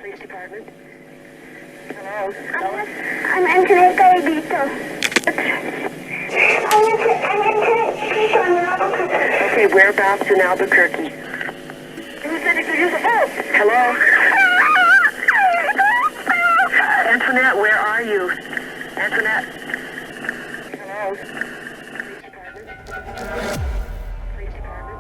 Police Department. Hello? I'm Anthonette Cayedito. I'm Anthonette Cayedito in Albuquerque. Okay, whereabouts in Albuquerque? Who said he could use a phone? Hello? Anthonette, where are you? Anthonette? Hello? Police Department.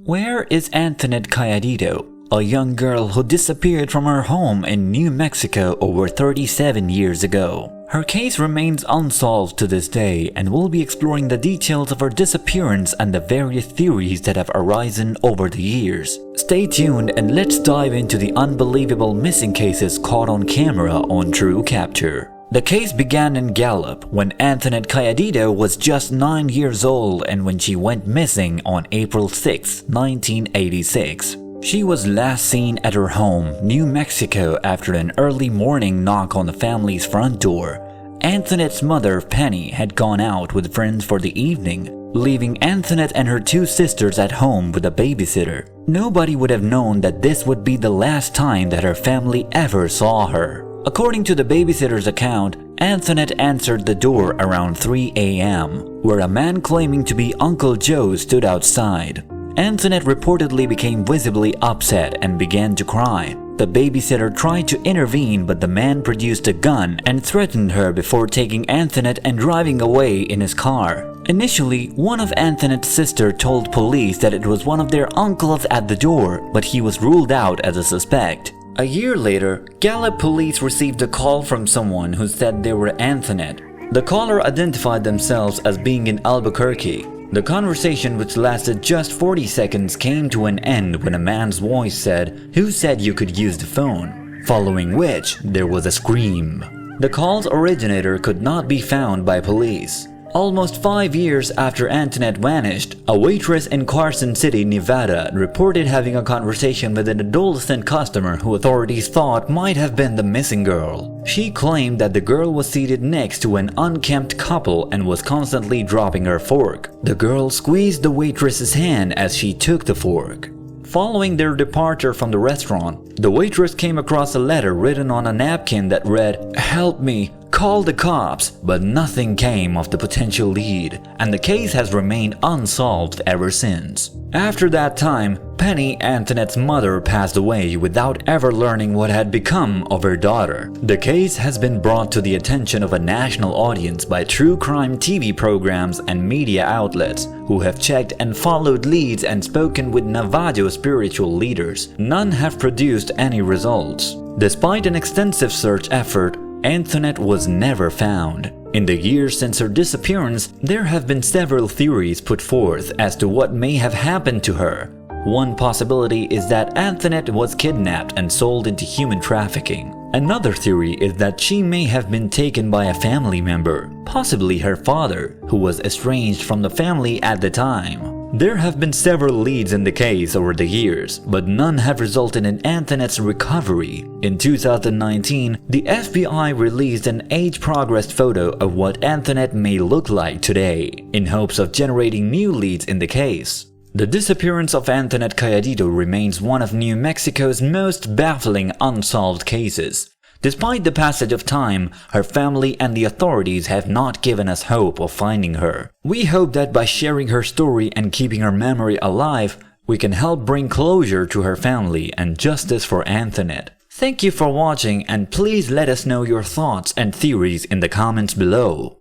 Where is Anthonette Cayedito, a young girl who disappeared from her home in New Mexico over 37 years ago? Her case remains unsolved to this day, and we'll be exploring the details of her disappearance and the various theories that have arisen over the years. Stay tuned and let's dive into the unbelievable missing cases caught on camera on Truecapture. The case began in Gallup when Anthonette Cayedito was just 9 years old and when she went missing on April 6, 1986. She was last seen at her home, New Mexico, after an early morning knock on the family's front door. Anthonette's mother, Penny, had gone out with friends for the evening, leaving Anthonette and her two sisters at home with a babysitter. Nobody would have known that this would be the last time that her family ever saw her. According to the babysitter's account, Anthonette answered the door around 3 a.m., where a man claiming to be Uncle Joe stood outside. Anthonette reportedly became visibly upset and began to cry. The babysitter tried to intervene, but the man produced a gun and threatened her before taking Anthonette and driving away in his car. Initially, one of Anthonette's sisters told police that it was one of their uncles at the door, but he was ruled out as a suspect. A year later, Gallup police received a call from someone who said they were Anthonette. The caller identified themselves as being in Albuquerque. The conversation, which lasted just 40 seconds, came to an end when a man's voice said, "Who said you could use the phone?" Following which, there was a scream. The call's originator could not be found by police. Almost 5 years after Anthonette vanished, a waitress in Carson City, Nevada, reported having a conversation with an adolescent customer who authorities thought might have been the missing girl. She claimed that the girl was seated next to an unkempt couple and was constantly dropping her fork. The girl squeezed the waitress's hand as she took the fork. Following their departure from the restaurant, the waitress came across a letter written on a napkin that read, "Help me, call the cops," but nothing came of the potential lead, and the case has remained unsolved ever since. After that time, Penny, Anthonette's mother, passed away without ever learning what had become of her daughter. The case has been brought to the attention of a national audience by true crime TV programs and media outlets who have checked and followed leads and spoken with Navajo spiritual leaders. None have produced any results. Despite an extensive search effort, Anthonette was never found. In the years since her disappearance, there have been several theories put forth as to what may have happened to her. One possibility is that Anthonette was kidnapped and sold into human trafficking. Another theory is that she may have been taken by a family member, possibly her father, who was estranged from the family at the time. There have been several leads in the case over the years, but none have resulted in Anthonette's recovery. In 2019, the FBI released an age-progressed photo of what Anthonette may look like today, in hopes of generating new leads in the case. The disappearance of Anthonette Cayedito remains one of New Mexico's most baffling unsolved cases. Despite the passage of time, her family and the authorities have not given us hope of finding her. We hope that by sharing her story and keeping her memory alive, we can help bring closure to her family and justice for Anthonette. Thank you for watching, and please let us know your thoughts and theories in the comments below.